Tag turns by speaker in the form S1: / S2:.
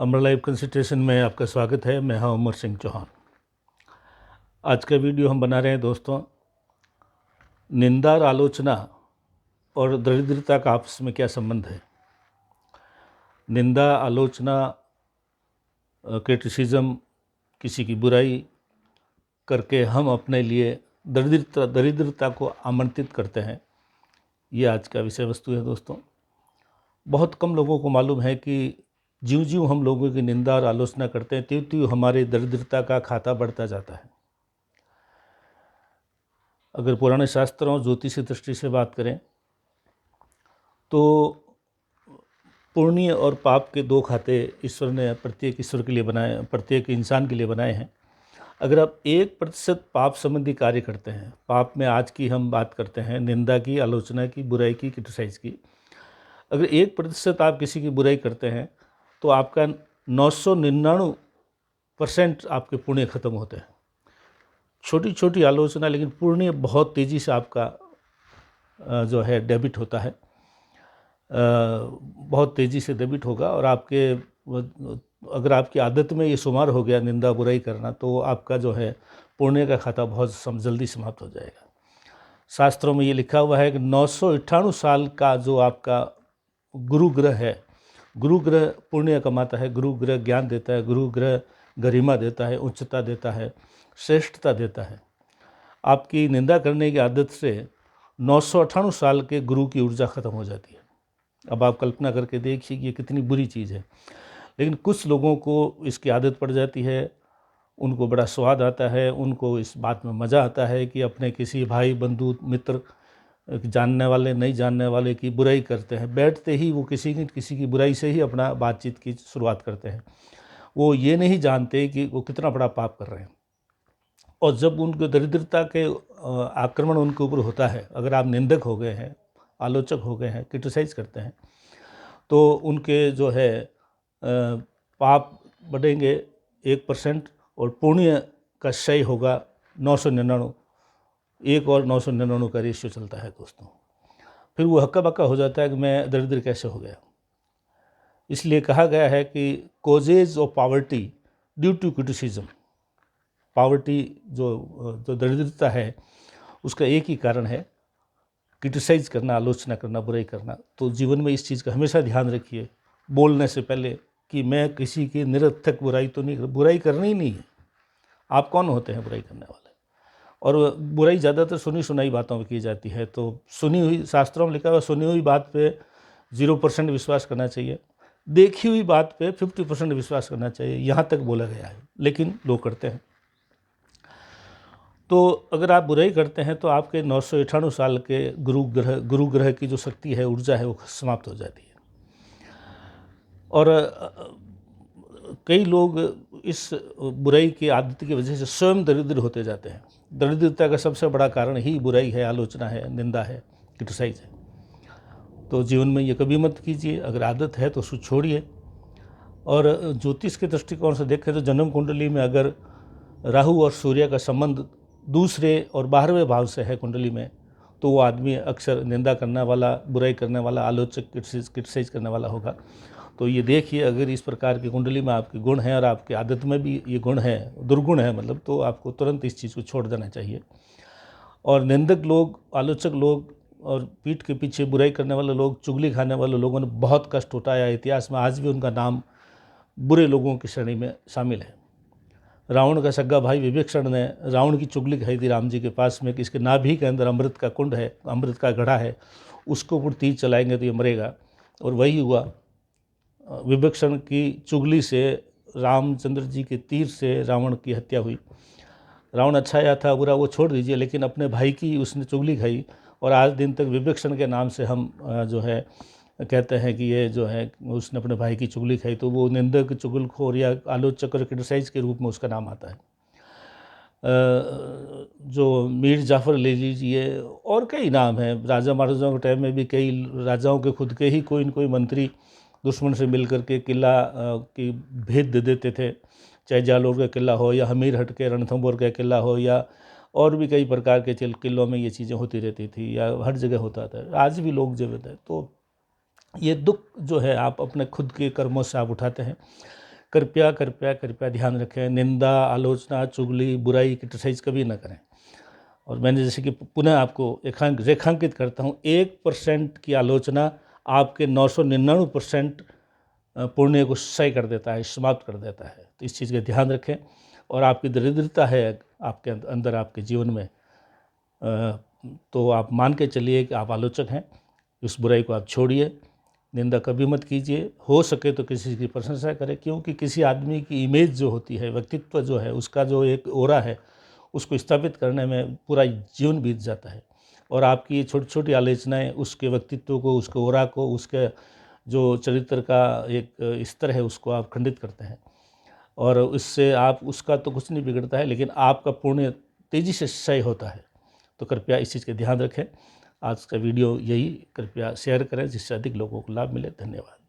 S1: अमर live consultation में आपका स्वागत है। मैं हूं अमर सिंह चौहान। आज का वीडियो हम बना रहे हैं दोस्तों, निंदा और आलोचना और दरिद्रता का आपस में क्या संबंध है। निंदा, आलोचना, क्रिटिसिज्म, किसी की बुराई करके हम अपने लिए दरिद्रता को आमंत्रित करते हैं। ये आज का विषय वस्तु है दोस्तों। बहुत कम लोगों को मालूम है कि ज्यों-ज्यों हम लोगों की निंदा और आलोचना करते हैं त्यों-त्यों हमारी दरिद्रता का खाता बढ़ता जाता है। अगर पुराने शास्त्रों ज्योतिष की दृष्टि से बात करें तो पुण्य और पाप के दो खाते ईश्वर ने प्रत्येक ईश्वर के लिए बनाए, प्रत्येक इंसान के लिए बनाए हैं। अगर आप 1% पाप संबंधी कार्य करते हैं, पाप में आज की हम बात करते हैं निंदा की, आलोचना की, बुराई की, क्रिटिसाइज की, अगर 1% आप किसी की बुराई करते हैं तो आपका 999% आपके पुण्य खत्म होते हैं। छोटी छोटी आलोचना, लेकिन पुण्य बहुत तेज़ी से आपका जो है डेबिट होता है, बहुत तेज़ी से डेबिट होगा। और आपके अगर आपकी आदत में ये शुमार हो गया निंदा बुराई करना, तो आपका जो है पुण्य का खाता बहुत जल्दी समाप्त हो जाएगा। शास्त्रों में ये लिखा हुआ है कि 998 साल का जो आपका गुरु ग्रह है, गुरु ग्रह पुण्य कमाता है, गुरु ग्रह ज्ञान देता है, गुरु ग्रह गरिमा देता है, उच्चता देता है, श्रेष्ठता देता है। आपकी निंदा करने की आदत से 998 साल के गुरु की ऊर्जा खत्म हो जाती है। अब आप कल्पना करके देखिए कि ये कितनी बुरी चीज़ है। लेकिन कुछ लोगों को इसकी आदत पड़ जाती है, उनको बड़ा स्वाद आता है, उनको इस बात में मज़ा आता है कि अपने किसी भाई बंधु मित्र, जानने वाले नहीं जानने वाले की बुराई करते हैं। बैठते ही वो किसी की बुराई से ही अपना बातचीत की शुरुआत करते हैं। वो ये नहीं जानते कि वो कितना बड़ा पाप कर रहे हैं। और जब उनको दरिद्रता के आक्रमण उनके ऊपर होता है, अगर आप निंदक हो गए हैं, आलोचक हो गए हैं, क्रिटिसाइज करते हैं, तो उनके जो है पाप बढ़ेंगे 1% और पुण्य का क्षय होगा 999। 1 और 999 का रेशियो चलता है दोस्तों। फिर वो हक्का बक्का हो जाता है कि मैं दरिद्र कैसे हो गया। इसलिए कहा गया है कि causes of poverty due to criticism. Poverty जो दरिद्रता है उसका एक ही कारण है, क्रिटिसाइज करना, आलोचना करना, बुराई करना। तो जीवन में इस चीज़ का हमेशा ध्यान रखिए बोलने से पहले कि मैं किसी की निरर्थक बुराई तो नहीं, बुराई करनी ही नहीं है। आप कौन होते हैं बुराई करने वाले? और बुराई ज़्यादातर सुनी सुनाई बातों में की जाती है। तो सुनी हुई, शास्त्रों में लिखा हुआ, सुनी हुई बात पे 0% विश्वास करना चाहिए, देखी हुई बात पे 50% विश्वास करना चाहिए, यहाँ तक बोला गया है। लेकिन लोग करते हैं। तो अगर आप बुराई करते हैं तो आपके 998 साल के गुरु ग्रह की जो शक्ति है, ऊर्जा है, वो समाप्त हो जाती है। और कई लोग इस बुराई की आदत की वजह से स्वयं दरिद्र होते जाते हैं। दरिद्रता का सबसे बड़ा कारण ही बुराई है, आलोचना है, निंदा है, क्रिटिसाइज है। तो जीवन में ये कभी मत कीजिए। अगर आदत है तो उसको छोड़िए। और ज्योतिष के दृष्टिकोण से देखें तो जन्म कुंडली में अगर राहु और सूर्य का संबंध दूसरे और 12वें भाव से है कुंडली में, तो वो आदमी अक्सर निंदा करने वाला, बुराई करने वाला, आलोचक, क्रिटिसाइज करने वाला होगा। तो ये देखिए, अगर इस प्रकार की कुंडली में आपके गुण हैं और आपकी आदत में भी ये गुण है, दुर्गुण है मतलब, तो आपको तुरंत इस चीज़ को छोड़ देना चाहिए। और निंदक लोग, आलोचक लोग और पीठ के पीछे बुराई करने वाले लोग, चुगली खाने वाले लोगों ने बहुत कष्ट उठाया। इतिहास में आज भी उनका नाम बुरे लोगों की श्रेणी में शामिल है। रावण का सगा भाई विभीषण ने रावण की चुगली खाई थी राम जी के पास में कि इसके नाभि के अंदर अमृत का कुंड है, अमृत का घड़ा है, उसको ऊपर तीर चलाएंगे तो ये मरेगा। और वही हुआ। विभीषण की चुगली से, रामचंद्र जी के तीर से रावण की हत्या हुई। रावण अच्छा या था बुरा वो छोड़ दीजिए, लेकिन अपने भाई की उसने चुगली खाई। और आज दिन तक विभीषण के नाम से हम जो है कहते हैं कि ये जो है उसने अपने भाई की चुगली खाई। तो वो निंदक, चुगलखोर या आलोचक और क्रिटिसाइज के रूप में उसका नाम आता है। जो मीर जाफ़र ले लीजिए, और कई नाम हैं। राजा महाराजाओं के टाइम में भी कई राजाओं के खुद के ही कोई न कोई मंत्री दुश्मन से मिल कर के किला की भेद दे देते थे। चाहे जालोर का किला हो या हमीर हट के रणथंभौर का किला हो, या और भी कई प्रकार के किलों में ये चीज़ें होती रहती थी, या हर जगह होता था। आज भी लोग जीवित हैं। तो ये दुख जो है आप अपने खुद के कर्मों से आप उठाते हैं। कृपया कृपया कृपया ध्यान रखें, निंदा, आलोचना, चुगली, बुराई, क्रिटिसाइज कभी ना करें। और मैंने जैसे कि पुनः आपको रेखांकित करता हूँ, 1% की आलोचना आपके 999% पुण्य को क्षय कर देता है, समाप्त कर देता है। तो इस चीज़ का ध्यान रखें। और आपकी दरिद्रता है आपके अंदर, आपके जीवन में, तो आप मान के चलिए कि आप आलोचक हैं। उस बुराई को आप छोड़िए, निंदा कभी मत कीजिए। हो सके तो किसी की प्रशंसा करें, क्योंकि किसी आदमी की इमेज जो होती है, व्यक्तित्व जो है, उसका जो एक ओरा है, उसको स्थापित करने में पूरा जीवन बीत जाता है। और आपकी छोटी छोटी आलोचनाएं उसके व्यक्तित्व को, उसके ओरा को, उसके जो चरित्र का एक स्तर है, उसको आप खंडित करते हैं। और इससे आप, उसका तो कुछ नहीं बिगड़ता है, लेकिन आपका पुण्य तेज़ी से क्षय होता है। तो कृपया इस चीज़ का ध्यान रखें। आज का वीडियो यही, कृपया शेयर करें जिससे अधिक लोगों को लाभ मिले। धन्यवाद।